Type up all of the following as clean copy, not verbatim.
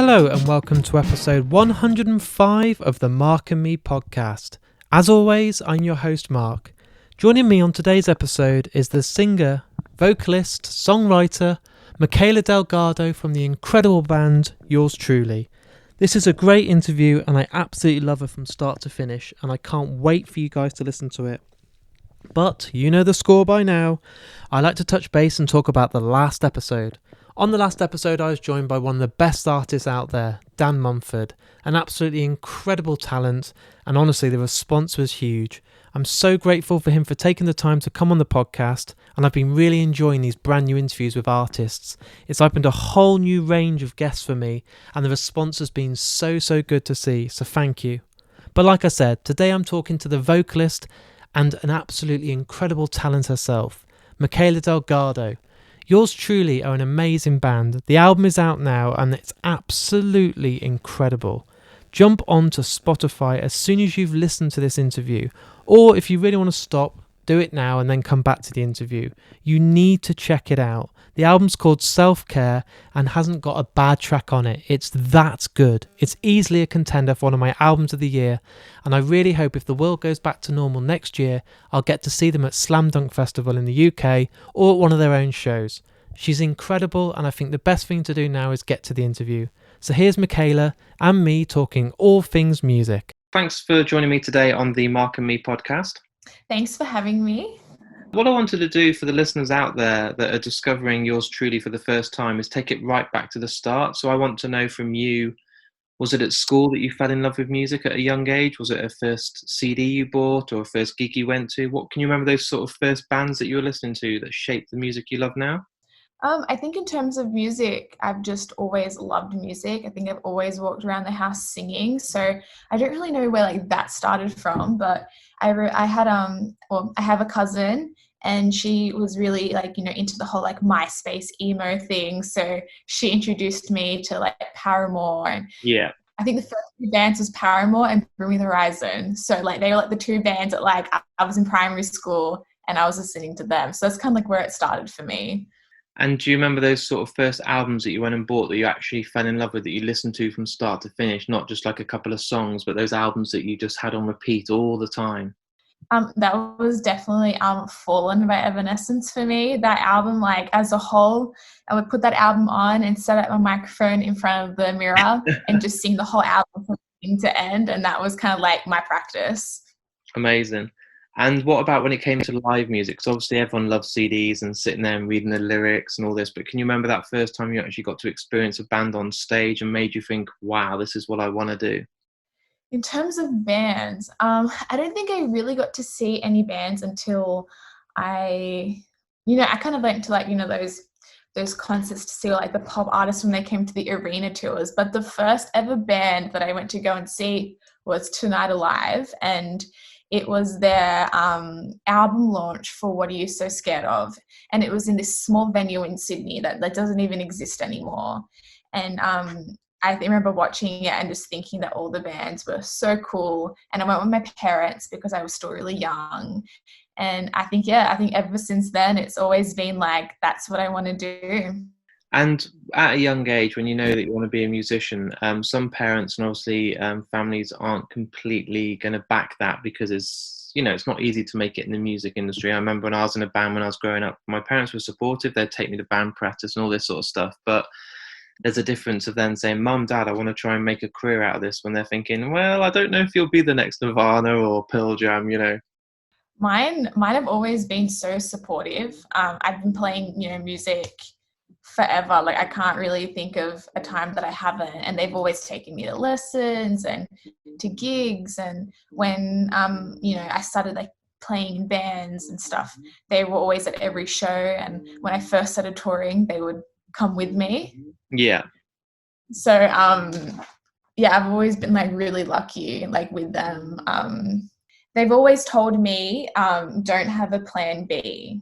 Hello and welcome to episode 105 of the Mark and Me podcast. As always, I'm your host Mark. Joining me on today's episode is the singer, vocalist, songwriter, Mikaila Delgado from the incredible band Yours Truly. This is a great interview and I absolutely love her from start to finish, and I can't wait for you guys to listen to it. But you know the score by now. I like to touch base and talk about the last episode. On the last episode, I was joined by one of the best artists out there, Dan Mumford, an absolutely incredible talent, and honestly, the response was huge. I'm so grateful for him for taking the time to come on the podcast, and I've been really enjoying these brand new interviews with artists. It's opened a whole new range of guests for me, and the response has been so good to see, so thank you. But like I said, today I'm talking to the vocalist and an absolutely incredible talent herself, Mikaila Delgado. Yours Truly are an amazing band. The album is out now and it's absolutely incredible. Jump onto Spotify as soon as you've listened to this interview, or if you really want to stop, do it now and then come back to the interview. You need to check it out. The album's called Self-Care and hasn't got a bad track on it. It's that good. It's easily a contender for one of my albums of the year, and I really hope if the world goes back to normal next year, I'll get to see them at Slam Dunk Festival in the UK or at one of their own shows. She's incredible, and I think the best thing to do now is get to the interview. So here's Mikaila and me talking all things music. Thanks for joining me today on the Mark and Me podcast. Thanks for having me. What I wanted to do for the listeners out there that are discovering Yours Truly for the first time is take it right back to the start. So I want to know from you, was it at school that you fell in love with music at a young age? Was it a first CD you bought or a first gig you went to? What can you remember those sort of first bands that you were listening to that shaped the music you love now? I think in terms of music, I've just always loved music. I think I've always walked around the house singing. So I don't really know where that started from, but I have a cousin and she was really into the whole MySpace emo thing. So she introduced me to Paramore. And yeah. I think the first two bands was Paramore and Bring Me the Horizon. So they were the two bands that I was in primary school and I was listening to them. So that's kind of where it started for me. And do you remember those sort of first albums that you went and bought that you actually fell in love with, that you listened to from start to finish, not just a couple of songs, but those albums that you just had on repeat all the time? That was definitely Fallen by Evanescence for me. That album, as a whole, I would put that album on and set up my microphone in front of the mirror and just sing the whole album from beginning to end, and that was kind of my practice. Amazing. And what about when it came to live music? Because obviously everyone loves CDs and sitting there and reading the lyrics and all this, but can you remember that first time you actually got to experience a band on stage and made you think, wow, this is what I want to do? In terms of bands, I don't think I really got to see any bands until I kind of went to those concerts to see the pop artists when they came to the arena tours. But the first ever band that I went to go and see was Tonight Alive, and it was their album launch for What Are You So Scared Of? And it was in this small venue in Sydney that doesn't even exist anymore. And I remember watching it and just thinking that all the bands were so cool. And I went with my parents because I was still really young. And I think ever since then, it's always been that's what I want to do. And at a young age, when you know that you want to be a musician, some parents and obviously families aren't completely going to back that because it's not easy to make it in the music industry. I remember when I was in a band when I was growing up, my parents were supportive. They'd take me to band practice and all this sort of stuff. But there's a difference of then saying, Mum, Dad, I want to try and make a career out of this, when they're thinking, well, I don't know if you'll be the next Nirvana or Pearl Jam, Mine have always been so supportive. I've been playing, music forever. I can't really think of a time that I haven't, and they've always taken me to lessons and to gigs. And when I started playing in bands and stuff, they were always at every show. And when I first started touring, they would come with me. Yeah. So I've always been really lucky with them. They've always told me, don't have a plan B,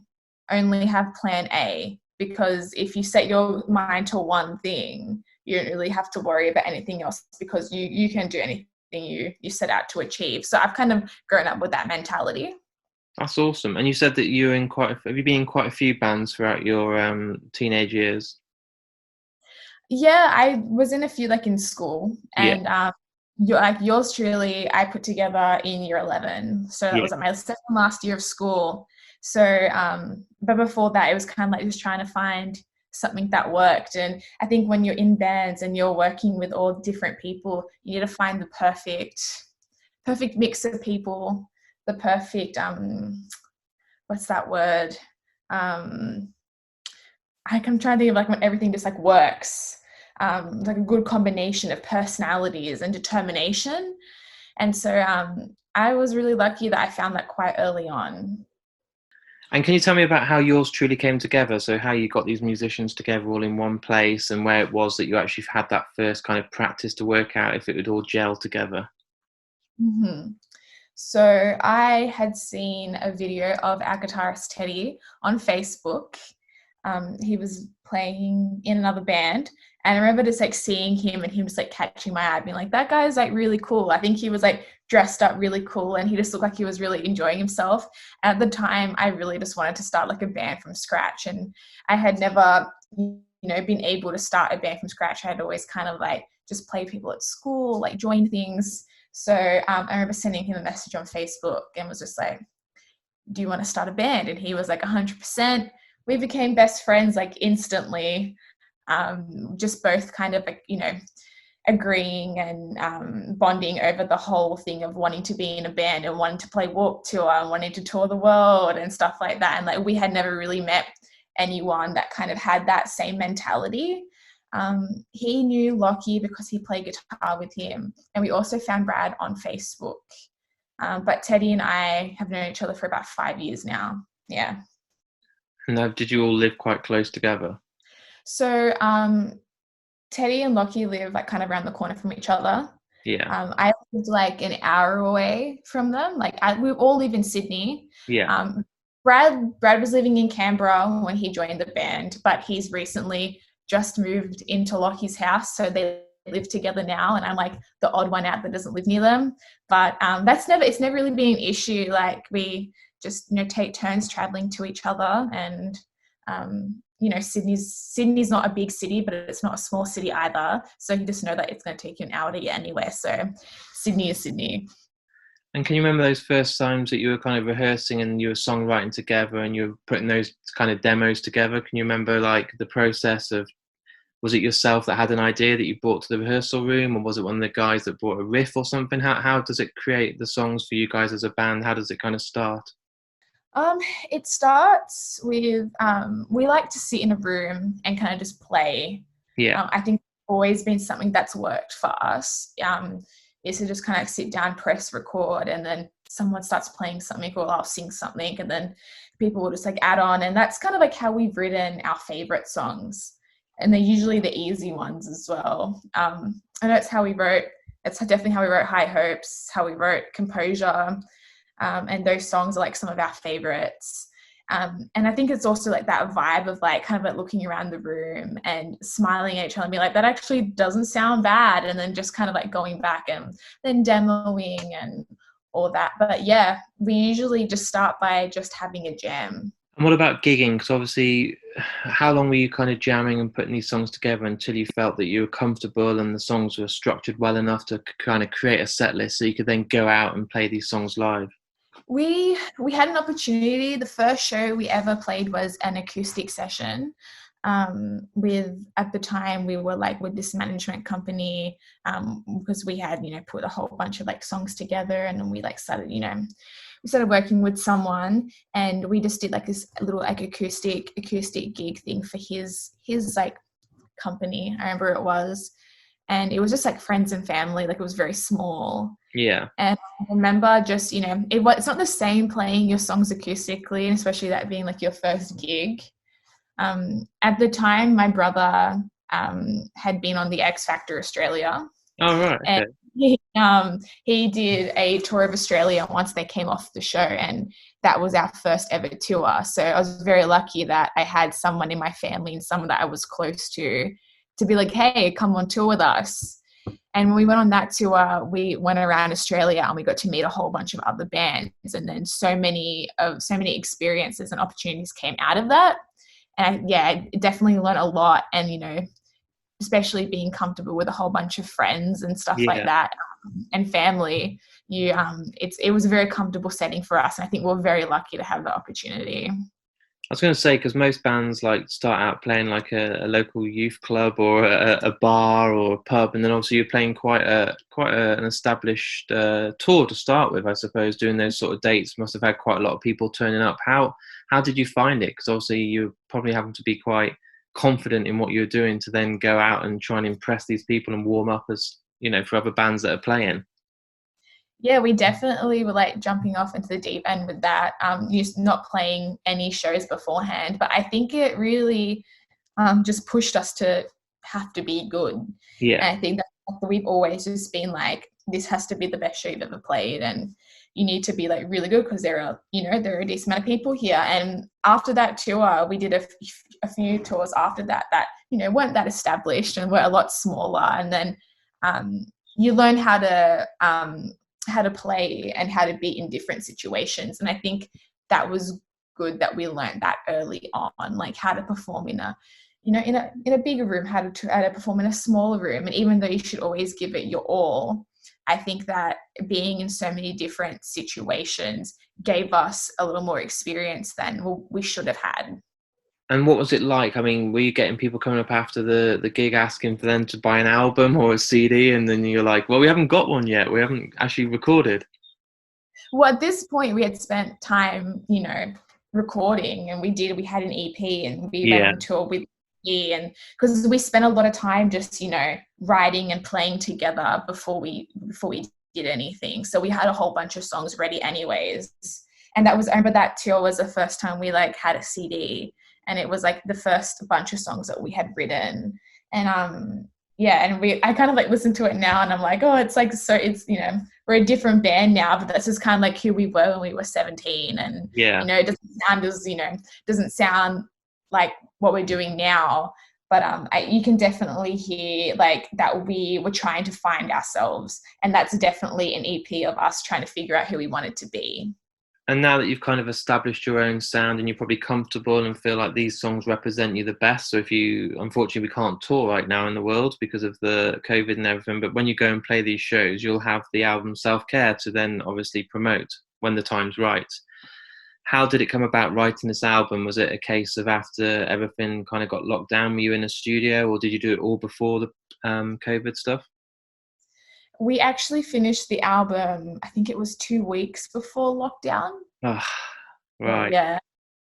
only have plan A. Because if you set your mind to one thing, you don't really have to worry about anything else, because you can do anything you set out to achieve. So I've kind of grown up with that mentality. That's awesome. And you said that you were have you been in quite a few bands throughout your teenage years? Yeah, I was in a few like in school, Yeah, and like yours truly, I put together in year 11. So that yeah. was like my second last year of school. So, but before that, it was kind of like just trying to find something that worked. And I think when you're in bands and you're working with all different people, you need to find the perfect mix of people, the perfect what's that word? Um, I'm trying to think of like when everything just like works, like a good combination of personalities and determination. And so I was really lucky that I found that quite early on. And can you tell me about how yours truly came together? So how you got these musicians together all in one place, and where it was that you actually had that first kind of practice to work out if it would all gel together? Mhm. So I had seen a video of our guitarist Teddy on Facebook. He was playing in another band, and I remember just like seeing him and him just like catching my eye, being like, "That guy is like really cool." I think he was like dressed up really cool, and he just looked like he was really enjoying himself. At the time, I really just wanted to start like a band from scratch, and I had never, been able to start a band from scratch. I had always kind of like just played people at school, like joined things. So I remember sending him a message on Facebook and was just like, "Do you want to start a band?" And he was like, 100%. We became best friends like instantly. Just both kind of like, agreeing and bonding over the whole thing of wanting to be in a band and wanting to play Warped Tour and wanting to tour the world and stuff like that. And like we had never really met anyone that kind of had that same mentality. He knew Lockie because he played guitar with him, and we also found Brad on Facebook. But Teddy and I have known each other for about 5 years now. Yeah. And now, did you all live quite close together? So Teddy and Lockie live like kind of around the corner from each other. Yeah, I lived like an hour away from them. We all live in Sydney. yeah. Um, Brad was living in Canberra when he joined the band, but he's recently just moved into Lockie's house, so they live together now. And I'm like the odd one out that doesn't live near them. But it's never really been an issue. Like we just take turns traveling to each other, and Sydney's not a big city, but it's not a small city either. So you just know that it's going to take you an hour to get anywhere. So Sydney is Sydney. And can you remember those first times that you were kind of rehearsing and you were songwriting together and you were putting those kind of demos together? Can you remember like the process of, was it yourself that had an idea that you brought to the rehearsal room, or was it one of the guys that brought a riff or something? How does it create the songs for you guys as a band? How does it kind of start? Um, it starts with we like to sit in a room and kind of just play. Yeah, I think always been something that's worked for us. Is to just kind of sit down, press record, and then someone starts playing something, or I'll sing something, and then people will just like add on, and that's kind of like how we've written our favorite songs, and they're usually the easy ones as well. And that's how we wrote. It's definitely how we wrote High Hopes, how we wrote Composure. And those songs are like some of our favorites. And I think it's also like that vibe of like kind of like looking around the room and smiling at each other and be like, that actually doesn't sound bad. And then just kind of like going back and then demoing and all that. But yeah, we usually just start by just having a jam. and what about gigging? Because obviously, how long were you kind of jamming and putting these songs together until you felt that you were comfortable and the songs were structured well enough to kind of create a set list so you could then go out and play these songs live? We had an opportunity. The first show we ever played was an acoustic session. With at the time we were like with this management company, because we had put a whole bunch of like songs together, and then we like started we started working with someone, and we just did like this little like acoustic gig thing for his like company. I remember it was, and it was just like friends and family. Like it was very small. Yeah. And I remember just, it's not the same playing your songs acoustically, and especially that being like your first gig. At the time, my brother had been on the X Factor Australia, Oh, right. and Okay. he did a tour of Australia once they came off the show, and that was our first ever tour. So I was very lucky that I had someone in my family and someone that I was close to be like, hey, come on tour with us. And when we went on that tour, we went around Australia and we got to meet a whole bunch of other bands. And then so many experiences and opportunities came out of that. And I definitely learned a lot. And, especially being comfortable with a whole bunch of friends and stuff like Yeah. that, and family, it was a very comfortable setting for us, and I think we're very lucky to have the opportunity. I was going to say, because most bands like start out playing like a local youth club or a bar or a pub, and then obviously you're playing an established tour to start with. I suppose doing those sort of dates must have had quite a lot of people turning up. How did you find it? Because obviously you probably having to be quite confident in what you're doing to then go out and try and impress these people and warm up as for other bands that are playing. Yeah, we definitely were like jumping off into the deep end with that, just not playing any shows beforehand. But I think it really just pushed us to have to be good. Yeah. And I think that we've always just been like, this has to be the best show you've ever played, and you need to be like really good because there are a decent amount of people here. And after that tour, we did a few tours after that weren't that established and were a lot smaller. And then you learn how to play and how to be in different situations. And I think that was good that we learned that early on, like how to perform in a bigger room, how to perform in a smaller room. And even though you should always give it your all, I think that being in so many different situations gave us a little more experience than we should have had. And what was it like? I mean, were you getting people coming up after the gig asking for them to buy an album or a CD, and then you're like, well, we haven't got one yet. We haven't actually recorded. Well, at this point, we had spent time, recording, and we had an EP, and we went on tour with EP, and because we spent a lot of time just, writing and playing together before we did anything. So we had a whole bunch of songs ready anyways. And that tour was the first time we like had a CD. And it was like the first bunch of songs that we had written. And I kind of like listen to it now and I'm like, oh, it's like, so it's, we're a different band now, but that's just kind of like who we were when we were 17. And, it doesn't sound like what we're doing now, but you can definitely hear like that we were trying to find ourselves. And that's definitely an EP of us trying to figure out who we wanted to be. And now that you've kind of established your own sound and you're probably comfortable and feel like these songs represent you the best. So unfortunately, we can't tour right now in the world because of the COVID and everything. But when you go and play these shows, you'll have the album Self-Care to then obviously promote when the time's right. How did it come about writing this album? Was it a case of after everything kind of got locked down, were you in a studio, or did you do it all before the COVID stuff? We actually finished the album, I think it was 2 weeks before lockdown. Oh, right. Yeah,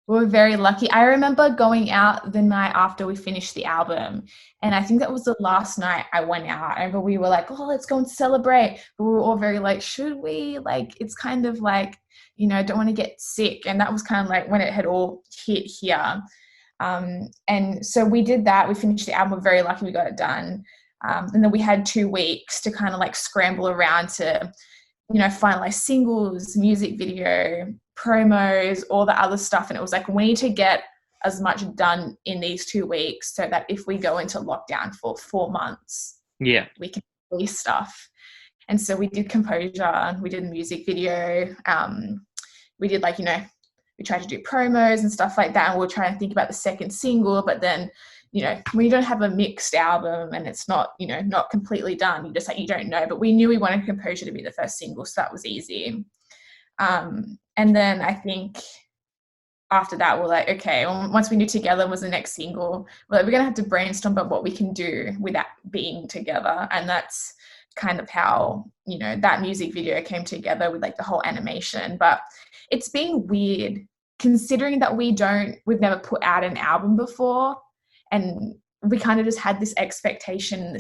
we were very lucky. I remember going out the night after we finished the album, and I think that was the last night I went out. I remember we were like, oh, let's go and celebrate. But we were all very like, should we? Like, it's kind of like, don't want to get sick. And that was kind of like when it had all hit here. And so we did that. We finished the album. We're very lucky we got it done. And then we had 2 weeks to kind of like scramble around to, finalize singles, music video, promos, all the other stuff. And it was like, we need to get as much done in these 2 weeks so that if we go into lockdown for 4 months, we can release stuff. And so we did composure, we did music video. We did we tried to do promos and stuff like that. And we were trying to think about the second single, but then, when you don't have a mixed album and it's not, not completely done, you don't know. But we knew we wanted Composure to be the first single, so that was easy. And then I think after that, we're like, okay, once we knew Together was the next single, we're going to have to brainstorm about what we can do without being together. And that's kind of how, that music video came together with like the whole animation. But it's been weird considering that we've never put out an album before. And we kind of just had this expectation,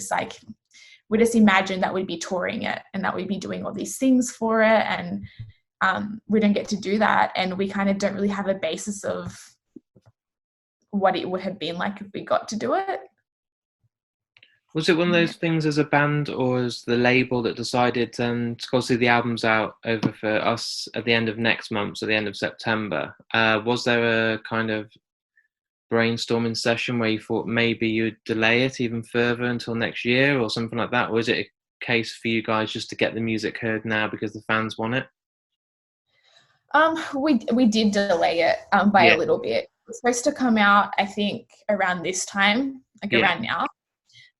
we just imagined that we'd be touring it and that we'd be doing all these things for it. And we don't get to do that. And we kind of don't really have a basis of what it would have been like if we got to do it. Was it one of those things as a band or as the label that decided, obviously the album's out over for us at the end of next month, so the end of September. Was there a kind of brainstorming session where you thought maybe you'd delay it even further until next year or something like that? Or is it a case for you guys just to get the music heard now because the fans want it? We did delay it by a little bit. It was supposed to come out, I think, around this time, around now.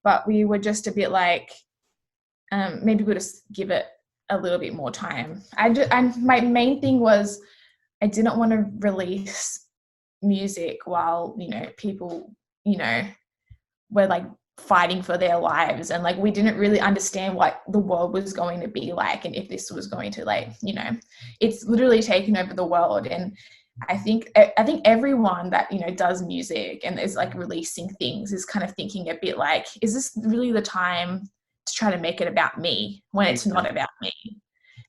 but we were just a bit like, maybe we'll just give it a little bit more time. And my main thing was I didn't want to release music while, people, were like fighting for their lives, and like we didn't really understand what the world was going to be like, and if this was going to, like, it's literally taken over the world. And I think everyone that does music and is like releasing things is kind of thinking a bit like, is this really the time to try to make it about me when it's not about me?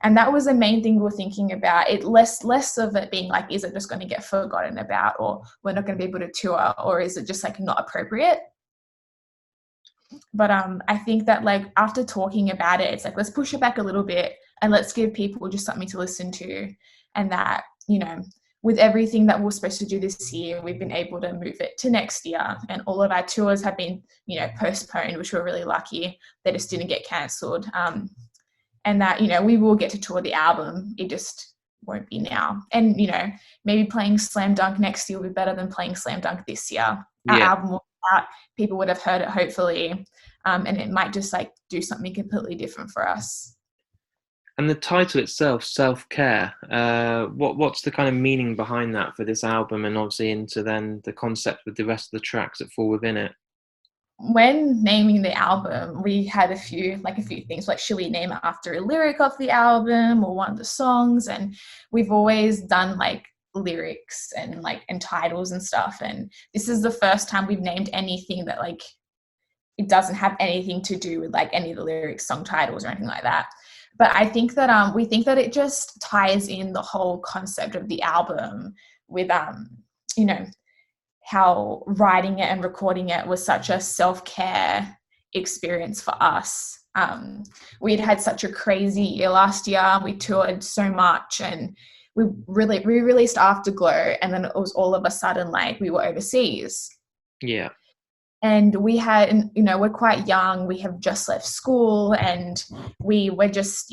And that was the main thing we were thinking about. It less of it being like, is it just going to get forgotten about, or we're not going to be able to tour, or is it just like not appropriate? But I think that, like, after talking about it, it's like, let's push it back a little bit and let's give people just something to listen to. And that, with everything that we're supposed to do this year, we've been able to move it to next year. And all of our tours have been, postponed, which we're really lucky. They just didn't get cancelled. And that, we will get to tour the album. It just won't be now. And, maybe playing Slam Dunk next year will be better than playing Slam Dunk this year. Our album will be out. People would have heard it, hopefully. And it might just like do something completely different for us. And the title itself, Self-Care, what's the kind of meaning behind that for this album, and obviously into then the concept with the rest of the tracks that fall within it? When naming the album, we had a few things, like, should we name it after a lyric of the album or one of the songs? And we've always done like lyrics and titles and stuff. And this is the first time we've named anything that like it doesn't have anything to do with like any of the lyrics, song titles, or anything like that. But I think that we think that it just ties in the whole concept of the album with how writing it and recording it was such a self-care experience for us. We'd had such a crazy year last year. We toured so much, and we released Afterglow, and then it was all of a sudden like we were overseas. Yeah. And we had, we're quite young. We have just left school, and we were just,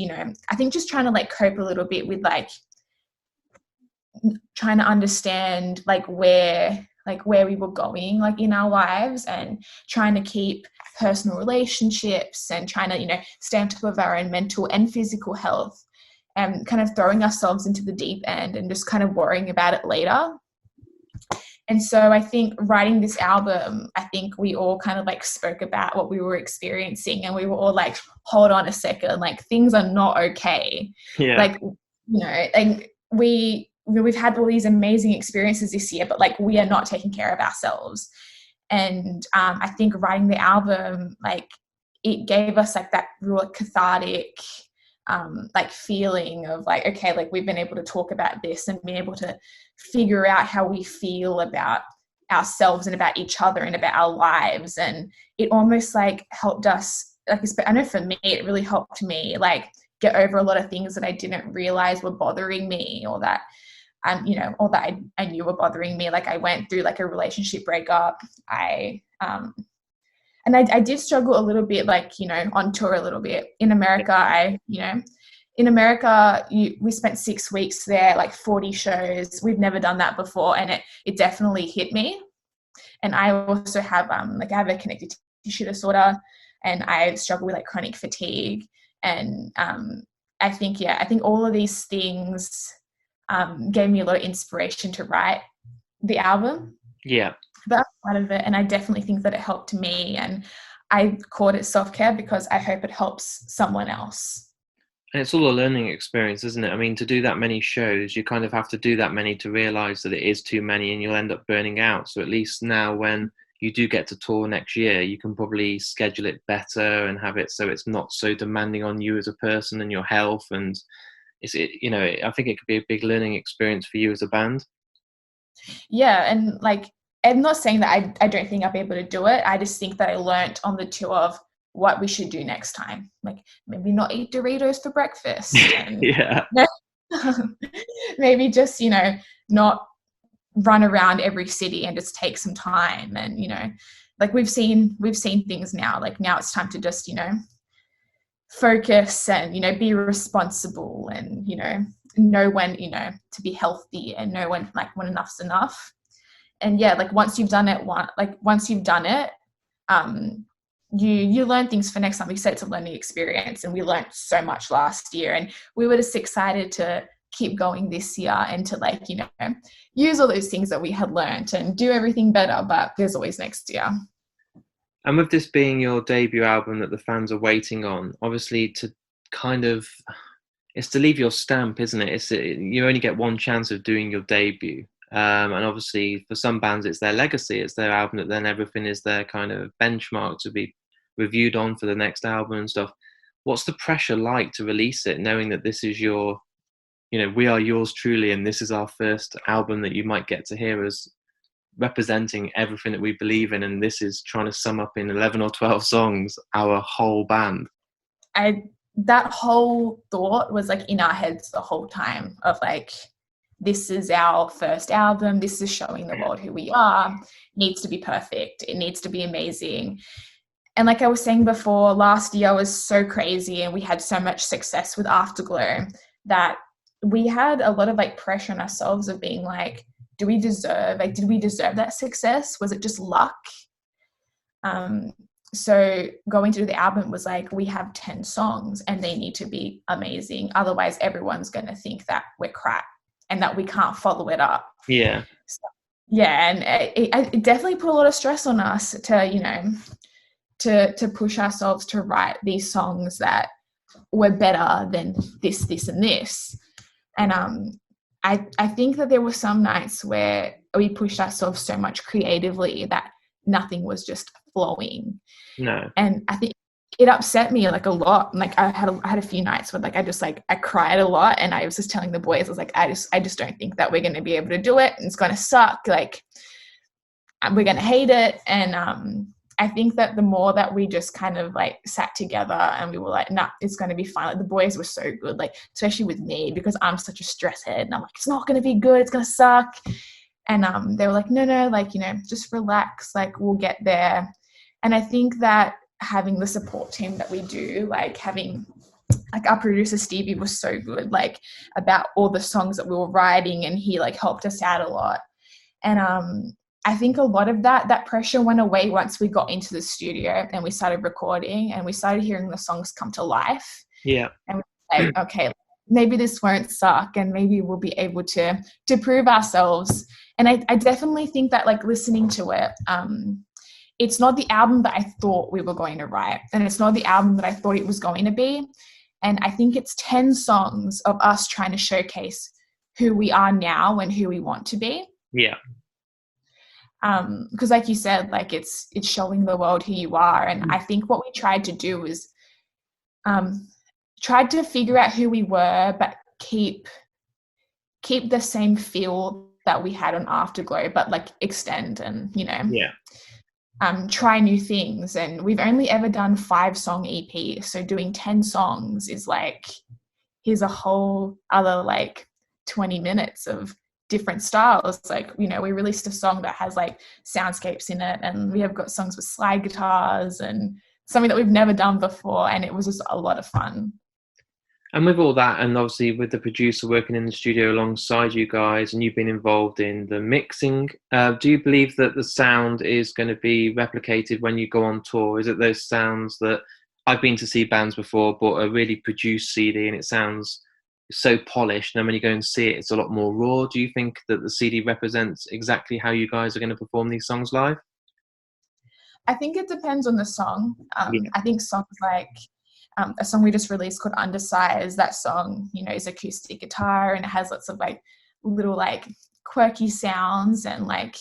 I think just trying to like cope a little bit with like trying to understand like where we were going like in our lives, and trying to keep personal relationships, and trying to, stay on top of our own mental and physical health, and kind of throwing ourselves into the deep end and just kind of worrying about it later. And so I think writing this album, I think we all kind of like spoke about what we were experiencing, and we were all like, hold on a second, like things are not okay. Yeah. Like, and we've had all these amazing experiences this year, but like we are not taking care of ourselves. And I think writing the album, like it gave us like that real cathartic like feeling of like, okay, like we've been able to talk about this and been able to figure out how we feel about ourselves and about each other and about our lives. And it almost like helped us, like, I know for me, it really helped me like get over a lot of things that I didn't realize were bothering me, or that I knew were bothering me. Like I went through like a relationship breakup. And I did struggle a little bit, like, on tour a little bit. In America, we spent 6 weeks there, like 40 shows. We've never done that before. And it definitely hit me. And I also have, I have a connective tissue disorder, and I struggle with like chronic fatigue. And I think all of these things gave me a lot of inspiration to write the album. Yeah. That's part of it, and I definitely think that it helped me, and I called it self-care because I hope it helps someone else. And it's all a learning experience, isn't it? I mean, to do that many shows, you kind of have to do that many to realise that it is too many, and you'll end up burning out. So at least now when you do get to tour next year, you can probably schedule it better and have it so it's not so demanding on you as a person and your health. And I think it could be a big learning experience for you as a band. Yeah, and like, I'm not saying that I don't think I'll be able to do it. I just think that I learnt on the tour of what we should do next time. Like maybe not eat Doritos for breakfast. And, yeah. Maybe just, not run around every city and just take some time. And, like we've seen things now. Like now it's time to just, focus and, be responsible and, know when, to be healthy, and know when enough's enough. And yeah, like once you've done it, you learn things for next time. We said it's a learning experience, and we learned so much last year, and we were just excited to keep going this year and to like, you know, use all those things that we had learned and do everything better, but there's always next year. And with this being your debut album that the fans are waiting on, obviously to kind of, it's to leave your stamp, isn't it? You only get one chance of doing your debut. And obviously for some bands, it's their legacy. It's their album that then everything is their kind of benchmark to be reviewed on for the next album and stuff. What's the pressure like to release it, knowing that this is your, you know, we are yours truly, and this is our first album that you might get to hear as representing everything that we believe in, and this is trying to sum up in 11 or 12 songs our whole band? That whole thought was like in our heads the whole time of like, this is our first album, this is showing the world who we are, it needs to be perfect, it needs to be amazing. And like I was saying before, last year was so crazy and we had so much success with Afterglow that we had a lot of like pressure on ourselves of being like, did we deserve that success? Was it just luck? So going to do the album was like, we have 10 songs and they need to be amazing. Otherwise everyone's going to think that we're crap and that we can't follow it up. Yeah. So, yeah. And it definitely put a lot of stress on us to, you know, to push ourselves to write these songs that were better than this, and this. And I think that there were some nights where we pushed ourselves so much creatively that nothing was just flowing. No. And I think it upset me like a lot. Like I had a few nights where like I cried a lot, and I was just telling the boys, I was like, I just don't think that we're going to be able to do it. And it's going to suck. Like we're going to hate it. And I think that the more that we just kind of like sat together and we were like, nah, it's going to be fine. Like the boys were so good, like especially with me because I'm such a stress head, and I'm like, it's not going to be good. It's going to suck. And they were like, no, like, you know, just relax. Like we'll get there. And I think that having the support team that we do, like having like our producer Stevie was so good, like about all the songs that we were writing, and he like helped us out a lot. And I think a lot of that pressure went away once we got into the studio and we started recording and we started hearing the songs come to life. Yeah. And we were like, okay, maybe this won't suck and maybe we'll be able to prove ourselves. And I definitely think that like listening to it, it's not the album that I thought we were going to write, and it's not the album that I thought it was going to be. And I think it's 10 songs of us trying to showcase who we are now and who we want to be. Yeah. Because like you said, like it's showing the world who you are. And I think what we tried to do was tried to figure out who we were, but keep the same feel that we had on Afterglow, but like extend and, you know, try new things. And we've only ever done 5-song EP. So doing 10 songs is like, here's a whole other like 20 minutes of different styles. Like, you know, we released a song that has like soundscapes in it, and we have got songs with slide guitars and something that we've never done before, and it was just a lot of fun. And with all that, and obviously with the producer working in the studio alongside you guys, and you've been involved in the mixing, do you believe that the sound is going to be replicated when you go on tour? Is it those sounds that I've been to see bands before, but a really produced CD and it sounds so polished, and then when you go and see it, it's a lot more raw? Do you think that the CD represents exactly how you guys are going to perform these songs live? I think it depends on the song. I think songs like a song we just released called Undersized, that song, you know, is acoustic guitar and it has lots of like little like quirky sounds, and like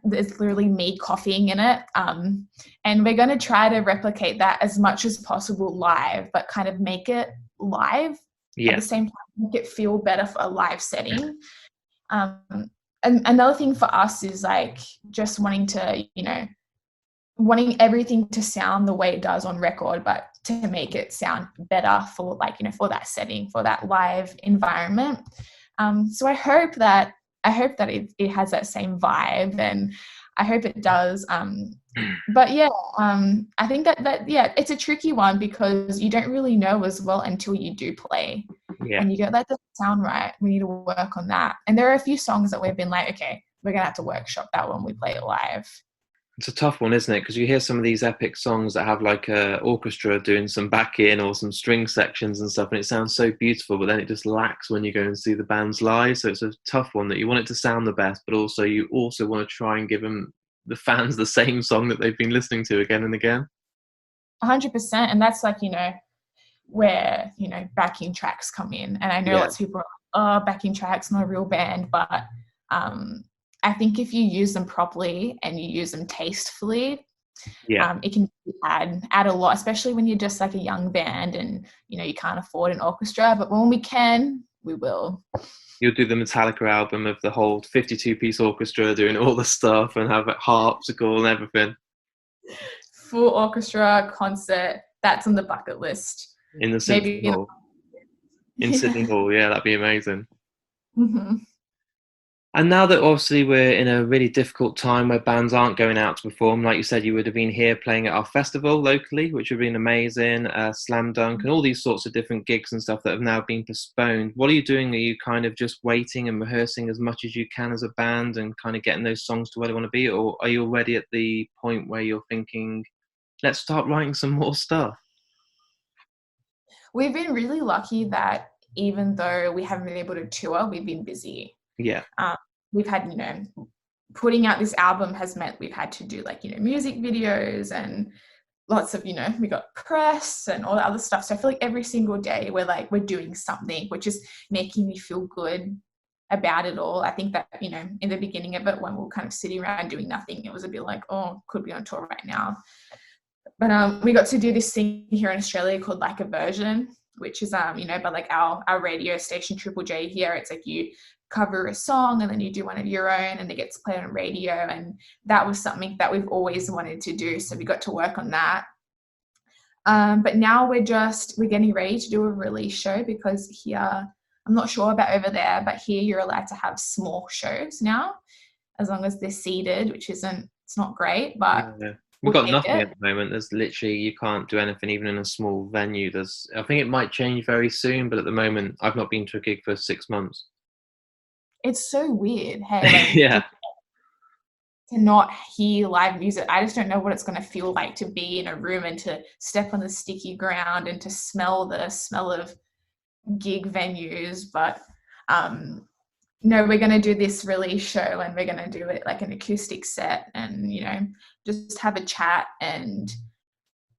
there's literally me coughing in it. And we're going to try to replicate that as much as possible live, but kind of make it live at the same time, make it feel better for a live setting. And another thing for us is like just wanting to, you know, wanting everything to sound the way it does on record, but to make it sound better for like, you know, for that setting, for that live environment. So I hope that it has that same vibe, and I hope it does. But yeah, I think that it's a tricky one because you don't really know as well until you do play. And you go, that doesn't sound right. We need to work on that. And there are a few songs that we've been like, okay, we're going to have to workshop that when we play it live. It's a tough one, isn't it? Because you hear some of these epic songs that have like a orchestra doing some backing or some string sections and stuff, and it sounds so beautiful, but then it just lacks when you go and see the bands live. So it's a tough one that you want it to sound the best, but also you also want to try and give the fans the same song that they've been listening to again and again. 100%. And that's like, where, backing tracks come in. And I know lots of people are like, oh, backing tracks, not a real band. But I think if you use them properly and you use them tastefully, it can add a lot, especially when you're just like a young band and, you can't afford an orchestra. But when we can, we will. You'll do the Metallica album of the whole 52-piece orchestra doing all the stuff and have a harpsichord and everything. Full orchestra concert. That's on the bucket list. In the Symphony Hall. In Sydney Hall, yeah, that'd be amazing. Mm-hmm. And now that obviously we're in a really difficult time where bands aren't going out to perform, like you said, you would have been here playing at our festival locally, which would have been amazing, Slam Dunk, and all these sorts of different gigs and stuff that have now been postponed. What are you doing? Are you kind of just waiting and rehearsing as much as you can as a band and kind of getting those songs to where they want to be? Or are you already at the point where you're thinking, let's start writing some more stuff? We've been really lucky that even though we haven't been able to tour, we've been busy. Yeah. We've had, putting out this album has meant we've had to do like, music videos and lots of, we got press and all that other stuff. So I feel like every single day we're doing something, which is making me feel good about it all. I think that, in the beginning of it, when we were kind of sitting around doing nothing, it was a bit like, oh, could be on tour right now. But we got to do this thing here in Australia called Like a Version, which is, by like our radio station, Triple J here. It's like you cover a song and then you do one of your own and it gets played on radio. And that was something that we've always wanted to do. So we got to work on that. But now we're getting ready to do a release show because here, I'm not sure about over there, but here you're allowed to have small shows now, as long as they're seated, it's not great, but yeah. We've got nothing at the moment. There's literally, you can't do anything even in a small venue. I think it might change very soon, but at the moment I've not been to a gig for 6 months. It's so weird, hey? Yeah. To not hear live music. I just don't know what it's going to feel like to be in a room and to step on the sticky ground and to smell the smell of gig venues. But no, we're going to do this release show and we're going to do it like an acoustic set and, just have a chat and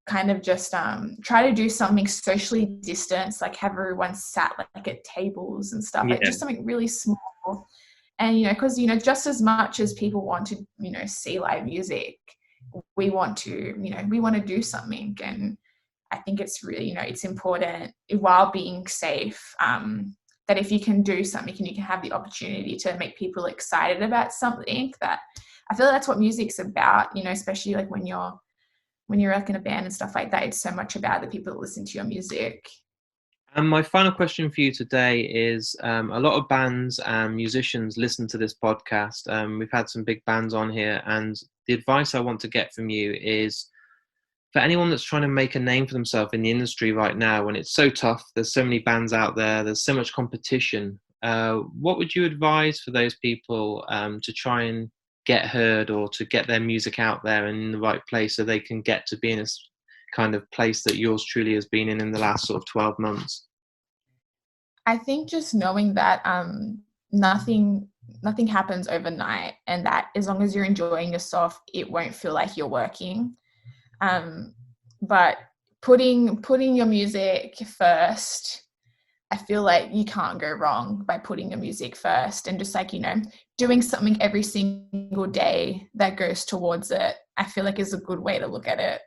kind of just try to do something socially distanced, like have everyone sat like at tables and stuff, like just something really small. And, because, just as much as people want to, see live music, we want to do something. And I think it's really, it's important while being safe, that if you can do something and you can have the opportunity to make people excited about something, that I feel like that's what music's about, especially like when you're like in a band and stuff like that. It's so much about the people that listen to your music. And my final question for you today is, a lot of bands and musicians listen to this podcast. We've had some big bands on here, and the advice I want to get from you is, for anyone that's trying to make a name for themselves in the industry right now, when it's so tough, there's so many bands out there, there's so much competition, what would you advise for those people to try and get heard or to get their music out there and in the right place so they can get to be in a kind of place that yours truly has been in the last sort of 12 months? I think just knowing that nothing happens overnight, and that as long as you're enjoying yourself, it won't feel like you're working. But putting your music first, I feel like you can't go wrong by putting your music first, and just like, doing something every single day that goes towards it, I feel like is a good way to look at it.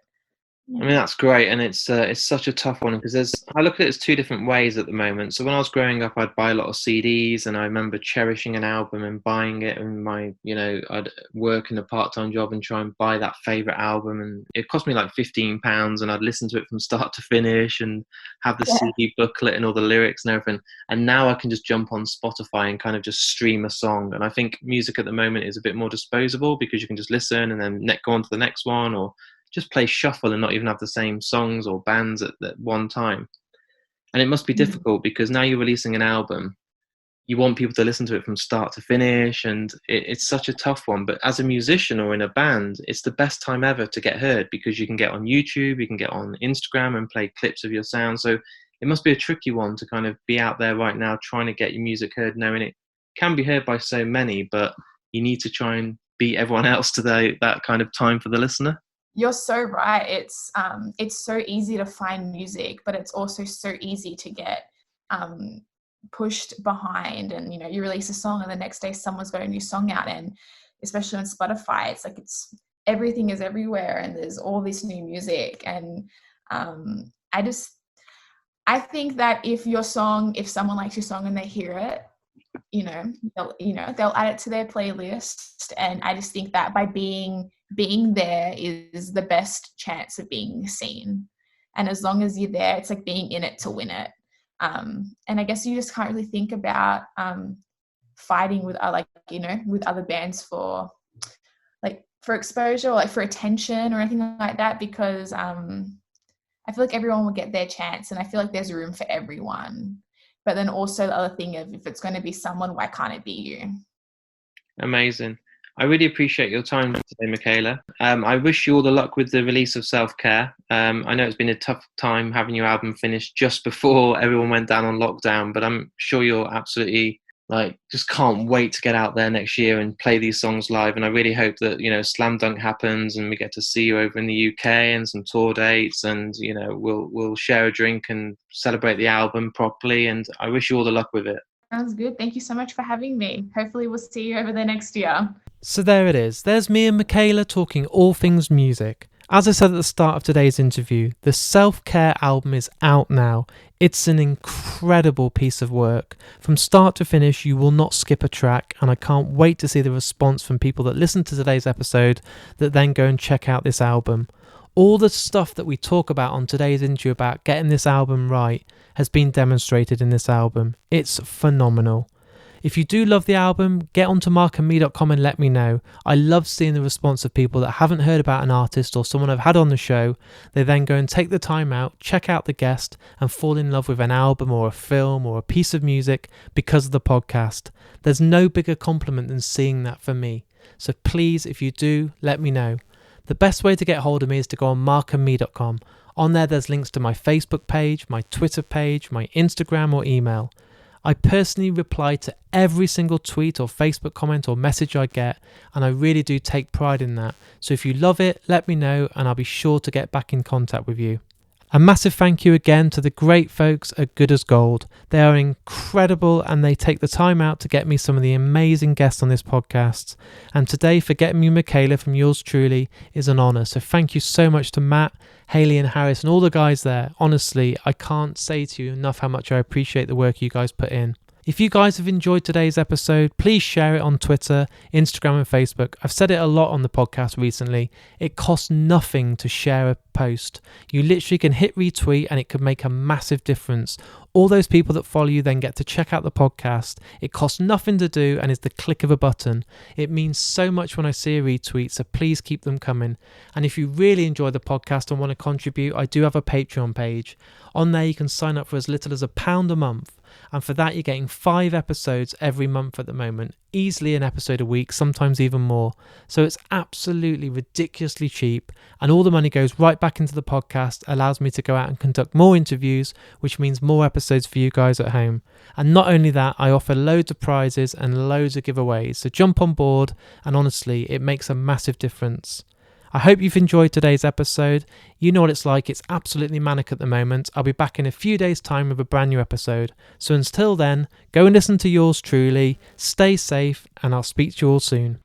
I mean, that's great, and it's such a tough one because I look at it as two different ways at the moment. So when I was growing up, I'd buy a lot of CDs, and I remember cherishing an album and buying it. And I'd work in a part-time job and try and buy that favorite album, and it cost me like £15, and I'd listen to it from start to finish and have the CD booklet and all the lyrics and everything. And now I can just jump on Spotify and kind of just stream a song. And I think music at the moment is a bit more disposable because you can just listen and then go on to the next one, or just play shuffle and not even have the same songs or bands at one time. And it must be difficult because now you're releasing an album you want people to listen to it from start to finish, and it's such a tough one. But as a musician or in a band, it's the best time ever to get heard, because you can get on YouTube, you can get on Instagram and play clips of your sound. So it must be a tricky one to kind of be out there right now trying to get your music heard, knowing it can be heard by so many, but you need to try and beat everyone else to that kind of time for the listener. You're so right. It's so easy to find music, but it's also so easy to get pushed behind. And you release a song and the next day someone's got a new song out, and especially on Spotify, it's like everything is everywhere and there's all this new music. And I think that if someone likes your song and they hear it, they'll add it to their playlist. And I just think that by being there is the best chance of being seen. And as long as you're there, it's like being in it to win it. And I guess you just can't really think about fighting with with other bands for exposure or for attention or anything like that, because I feel like everyone will get their chance, and I feel like there's room for everyone. But then also the other thing of, if it's going to be someone, why can't it be you? Amazing. I really appreciate your time today, Mikaila. I wish you all the luck with the release of Self-Care. I know it's been a tough time having your album finished just before everyone went down on lockdown, but I'm sure you're absolutely just can't wait to get out there next year and play these songs live. And I really hope that, Slam Dunk happens and we get to see you over in the UK and some tour dates, and, we'll share a drink and celebrate the album properly. And I wish you all the luck with it. Sounds good. Thank you so much for having me. Hopefully we'll see you over there next year. So there it is. There's me and Mikaila talking all things music. As I said at the start of today's interview, the Self-Care album is out now. It's an incredible piece of work. From start to finish, you will not skip a track, and I can't wait to see the response from people that listen to today's episode that then go and check out this album. All the stuff that we talk about on today's interview about getting this album right has been demonstrated in this album. It's phenomenal. If you do love the album, get onto markandme.com and let me know. I love seeing the response of people that haven't heard about an artist or someone I've had on the show. They then go and take the time out, check out the guest, and fall in love with an album or a film or a piece of music because of the podcast. There's no bigger compliment than seeing that for me. So please, if you do, let me know. The best way to get hold of me is to go on markandme.com. On there, there's links to my Facebook page, my Twitter page, my Instagram or email. I personally reply to every single tweet or Facebook comment or message I get, and I really do take pride in that. So if you love it, let me know and I'll be sure to get back in contact with you. A massive thank you again to the great folks at Good as Gold. They are incredible and they take the time out to get me some of the amazing guests on this podcast. And today, for getting me Mikaila from yours truly is an honour. So thank you so much to Matt, Haley and Harris and all the guys there. Honestly, I can't say to you enough how much I appreciate the work you guys put in. If you guys have enjoyed today's episode, please share it on Twitter, Instagram and Facebook. I've said it a lot on the podcast recently. It costs nothing to share a post. You literally can hit retweet and it could make a massive difference. All those people that follow you then get to check out the podcast. It costs nothing to do and is the click of a button. It means so much when I see a retweet, so please keep them coming. And if you really enjoy the podcast and want to contribute, I do have a Patreon page. On there you can sign up for as little as £1 a month. And for that, you're getting 5 episodes every month at the moment. Easily an episode a week, sometimes even more. So it's absolutely ridiculously cheap. And all the money goes right back into the podcast, allows me to go out and conduct more interviews, which means more episodes for you guys at home. And not only that, I offer loads of prizes and loads of giveaways. So jump on board, and honestly, it makes a massive difference. I hope you've enjoyed today's episode. You know what it's like, it's absolutely manic at the moment. I'll be back in a few days' time with a brand new episode. So until then, go and listen to yours truly, stay safe, and I'll speak to you all soon.